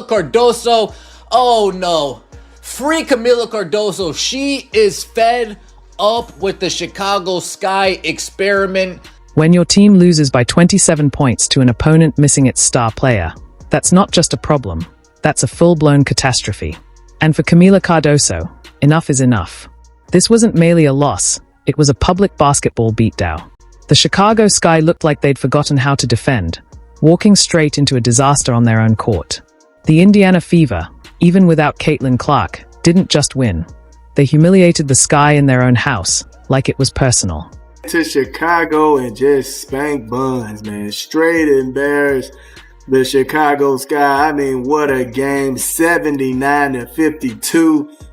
Cardoso, oh no. Free Kamilla Cardoso. She is fed up with the Chicago Sky experiment. When your team loses by 27 points to an opponent missing its star player, that's not just a problem, that's a full-blown catastrophe. And for Kamilla Cardoso, enough is enough. This wasn't merely a loss, it was a public basketball beatdown. The Chicago Sky looked like they'd forgotten how to defend, walking straight into a disaster on their own court. The Indiana Fever, even without Caitlin Clark, didn't just win. They humiliated the Sky in their own house, like it was personal. To Chicago and just spank buns, man. Straight embarrassed the Chicago Sky. I mean, what a game. 79-52.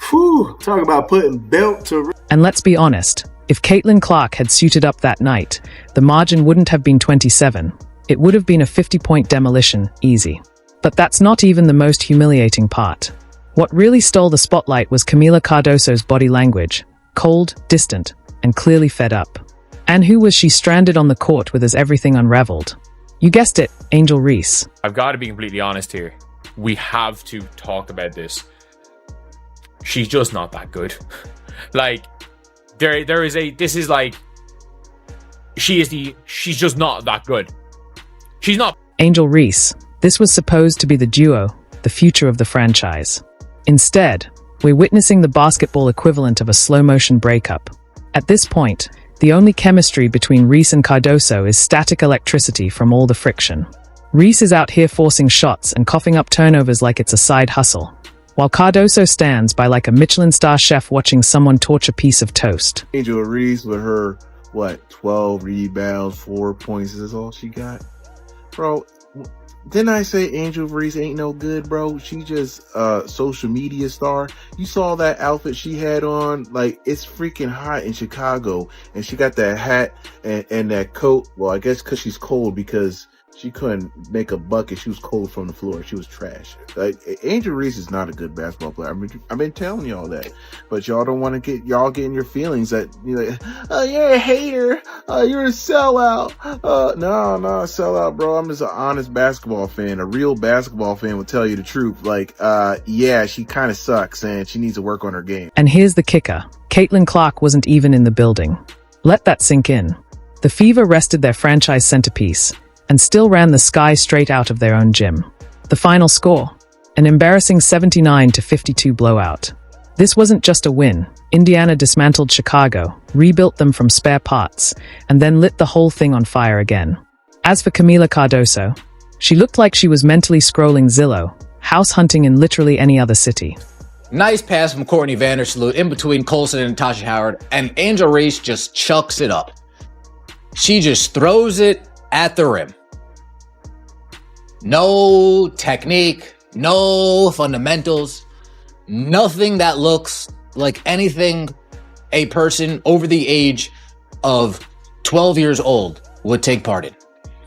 Whew, talk about putting belt to... And let's be honest, if Caitlin Clark had suited up that night, the margin wouldn't have been 27. It would have been a 50-point demolition, easy. But that's not even the most humiliating part. What really stole the spotlight was Kamilla Cardoso's body language, cold, distant, and clearly fed up. And who was she stranded on the court with as everything unraveled? You guessed it, Angel Reese. I've got to be completely honest here. We have to talk about this. She's just not that good. Like, she's just not that good. She's not. Angel Reese, this was supposed to be the duo, the future of the franchise. Instead, we're witnessing the basketball equivalent of a slow-motion breakup. At this point, the only chemistry between Reese and Cardoso is static electricity from all the friction. Reese is out here forcing shots and coughing up turnovers like it's a side hustle, while Cardoso stands by like a Michelin star chef watching someone torch a piece of toast. Angel Reese with her, 12 rebounds, 4 points is all she got? Bro, didn't I say Angel Reese ain't no good, bro? She just a social media star. You saw that outfit she had on? Like, it's freaking hot in Chicago. And she got that hat and that coat. Well, I guess because she's cold, because she couldn't make a bucket. She was cold from the floor. She was trash. Like, Angel Reese is not a good basketball player. I've been telling y'all that. But y'all don't want to get your feelings that, like, oh, you're a hater. You're a sellout. No, sellout, bro. I'm just an honest basketball fan. A real basketball fan will tell you the truth. Like, yeah, she kind of sucks and she needs to work on her game. And here's the kicker. Caitlin Clark wasn't even in the building. Let that sink in. The Fever rested their franchise centerpiece and still ran the Sky straight out of their own gym. The final score? An embarrassing 79-52 blowout. This wasn't just a win. Indiana dismantled Chicago, rebuilt them from spare parts, and then lit the whole thing on fire again. As for Kamilla Cardoso, she looked like she was mentally scrolling Zillow, house hunting in literally any other city. Nice pass from Courtney Vandersloot in between Colson and Tasha Howard, and Angel Reese just chucks it up. She just throws it at the rim. No technique, no fundamentals, nothing that looks like anything a person over the age of 12 years old would take part in.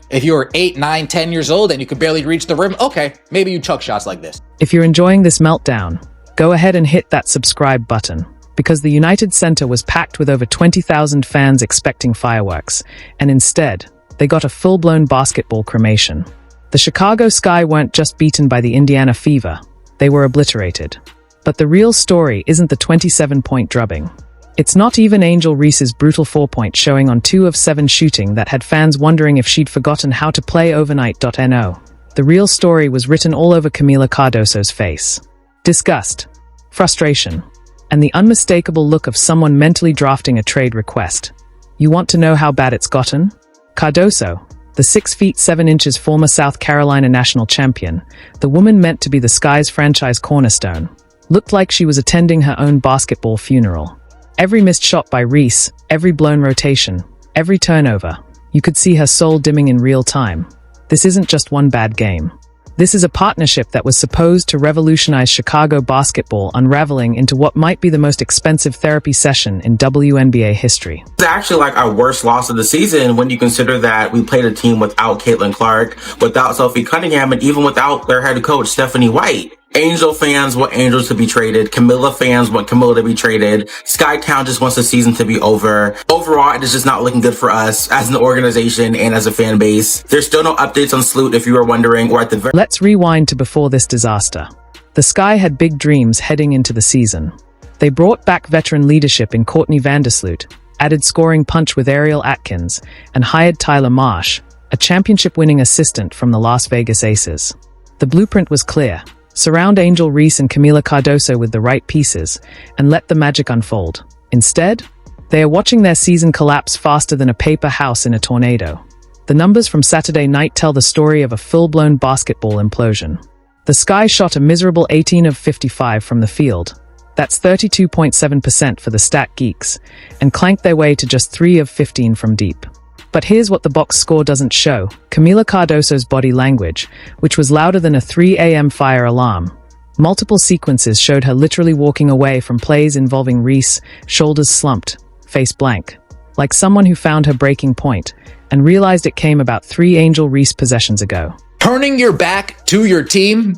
If you're 8, 9, 10 years old and you could barely reach the rim, okay, maybe you chuck shots like this. If you're enjoying this meltdown, go ahead and hit that subscribe button, because the United Center was packed with over 20,000 fans expecting fireworks, and instead, they got a full-blown basketball cremation. The Chicago Sky weren't just beaten by the Indiana Fever, they were obliterated. But the real story isn't the 27-point drubbing. It's not even Angel Reese's brutal 4-point showing on 2 of 7 shooting that had fans wondering if she'd forgotten how to play overnight.no. The real story was written all over Kamilla Cardoso's face. Disgust, frustration, and the unmistakable look of someone mentally drafting a trade request. You want to know how bad it's gotten? Cardoso, the 6 feet 7 inches former South Carolina national champion, the woman meant to be the Sky's franchise cornerstone, looked like she was attending her own basketball funeral. Every missed shot by Reese, every blown rotation, every turnover, you could see her soul dimming in real time. This isn't just one bad game. This is a partnership that was supposed to revolutionize Chicago basketball, unraveling into what might be the most expensive therapy session in WNBA history. It's actually like our worst loss of the season when you consider that we played a team without Caitlin Clark, without Sophie Cunningham, and even without their head coach, Stephanie White. Angel fans want Angel to be traded. Kamilla fans want Kamilla to be traded. Sky Town just wants the season to be over. Overall, it is just not looking good for us as an organization and as a fan base. There's still no updates on Sloot if you were wondering, or at the very— Let's rewind to before this disaster. The Sky had big dreams heading into the season. They brought back veteran leadership in Courtney Vandersloot, added scoring punch with Ariel Atkins, and hired Tyler Marsh, a championship-winning assistant from the Las Vegas Aces. The blueprint was clear. Surround Angel Reese and Kamilla Cardoso with the right pieces, and let the magic unfold. Instead, they are watching their season collapse faster than a paper house in a tornado. The numbers from Saturday night tell the story of a full-blown basketball implosion. The Sky shot a miserable 18 of 55 from the field. That's 32.7% for the stat geeks, and clanked their way to just 3 of 15 from deep. But here's what the box score doesn't show: Kamilla Cardoso's body language, which was louder than a 3 a.m. fire alarm. Multiple sequences showed her literally walking away from plays involving Reese, shoulders slumped, face blank, like someone who found her breaking point and realized it came about 3 Angel Reese possessions ago. Turning your back to your team,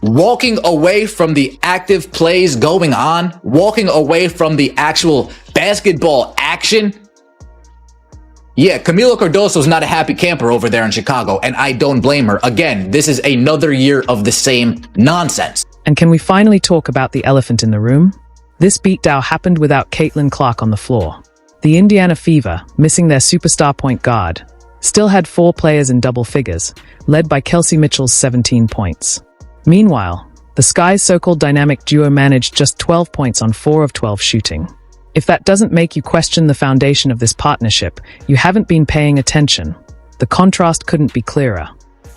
walking away from the active plays going on, walking away from the actual basketball action. Yeah, Kamilla Cardoso's not a happy camper over there in Chicago, and I don't blame her. Again, this is another year of the same nonsense. And can we finally talk about the elephant in the room? This beatdown happened without Caitlin Clark on the floor. The Indiana Fever, missing their superstar point guard, still had 4 players in double figures, led by Kelsey Mitchell's 17 points. Meanwhile, the Sky's so-called dynamic duo managed just 12 points on 4 of 12 shooting. If that doesn't make you question the foundation of this partnership, you haven't been paying attention. The contrast couldn't be clearer.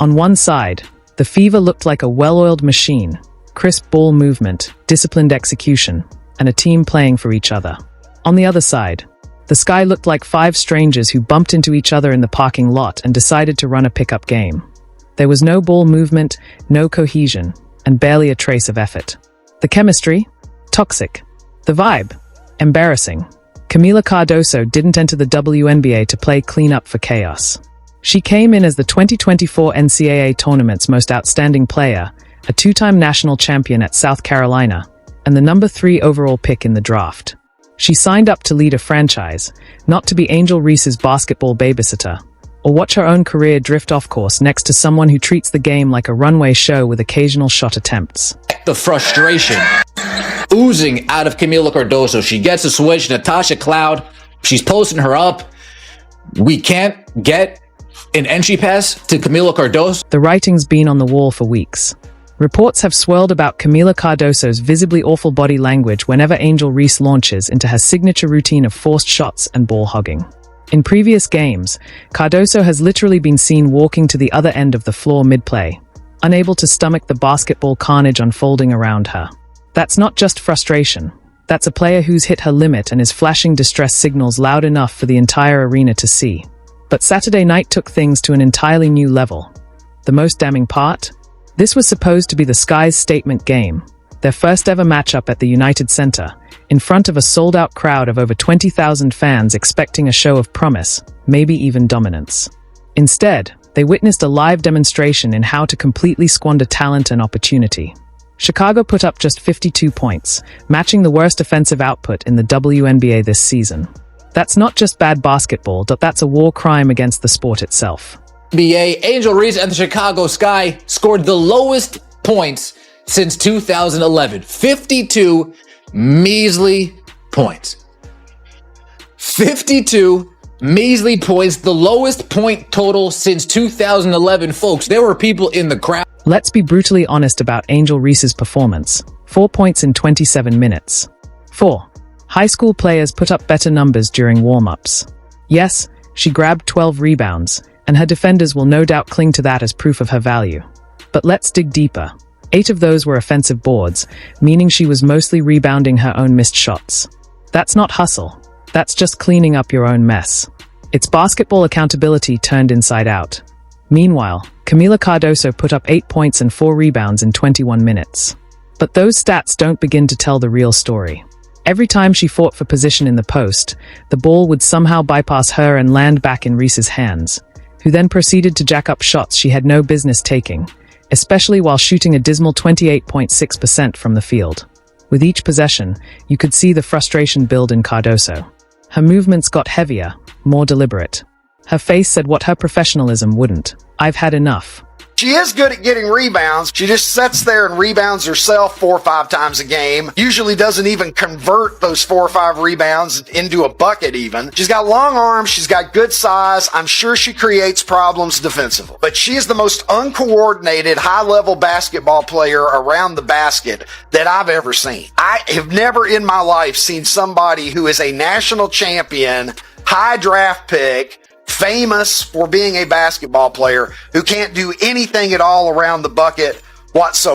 On one side, the Fever looked like a well-oiled machine, crisp ball movement, disciplined execution, and a team playing for each other. On the other side, the Sky looked like 5 strangers who bumped into each other in the parking lot and decided to run a pickup game. There was no ball movement, no cohesion, and barely a trace of effort. The chemistry? Toxic. The vibe? Embarrassing. Kamilla Cardoso didn't enter the WNBA to play cleanup for chaos. She came in as the 2024 NCAA tournament's most outstanding player, a 2-time national champion at South Carolina, and the number 3 overall pick in the draft. She signed up to lead a franchise, not to be Angel Reese's basketball babysitter, or watch her own career drift off course next to someone who treats the game like a runway show with occasional shot attempts. The frustration oozing out of Kamilla Cardoso. She gets a switch, Natasha Cloud, she's posting her up. We can't get an entry pass to Kamilla Cardoso. The writing's been on the wall for weeks. Reports have swirled about Kamilla Cardoso's visibly awful body language whenever Angel Reese launches into her signature routine of forced shots and ball hogging. In previous games, Cardoso has literally been seen walking to the other end of the floor mid-play, unable to stomach the basketball carnage unfolding around her. That's not just frustration. That's a player who's hit her limit and is flashing distress signals loud enough for the entire arena to see. But Saturday night took things to an entirely new level. The most damning part? This was supposed to be the Sky's statement game, their first ever matchup at the United Center, in front of a sold-out crowd of over 20,000 fans expecting a show of promise, maybe even dominance. Instead, they witnessed a live demonstration in how to completely squander talent and opportunity. Chicago put up just 52 points, matching the worst offensive output in the WNBA this season. That's not just bad basketball, that's a war crime against the sport itself. NBA, Angel Reese and the Chicago Sky scored the lowest points since 2011. 52 measly points. 52 measly points, the lowest point total since 2011, folks. There were people in the crowd. Let's be brutally honest about Angel Reese's performance. 4 points in 27 minutes. 4. High school players put up better numbers during warm-ups. Yes, she grabbed 12 rebounds, and her defenders will no doubt cling to that as proof of her value. But let's dig deeper. 8 of those were offensive boards, meaning she was mostly rebounding her own missed shots. That's not hustle. That's just cleaning up your own mess. It's basketball accountability turned inside out. Meanwhile, Kamilla Cardoso put up 8 points and 4 rebounds in 21 minutes. But those stats don't begin to tell the real story. Every time she fought for position in the post, the ball would somehow bypass her and land back in Reese's hands, who then proceeded to jack up shots she had no business taking, especially while shooting a dismal 28.6% from the field. With each possession, you could see the frustration build in Cardoso. Her movements got heavier, more deliberate. Her face said what her professionalism wouldn't. "I've had enough." She is good at getting rebounds. She just sits there and rebounds herself 4 or 5 times a game. Usually doesn't even convert those 4 or 5 rebounds into a bucket even. She's got long arms. She's got good size. I'm sure she creates problems defensively. But she is the most uncoordinated, high-level basketball player around the basket that I've ever seen. I have never in my life seen somebody who is a national champion, high draft pick, famous for being a basketball player who can't do anything at all around the bucket whatsoever.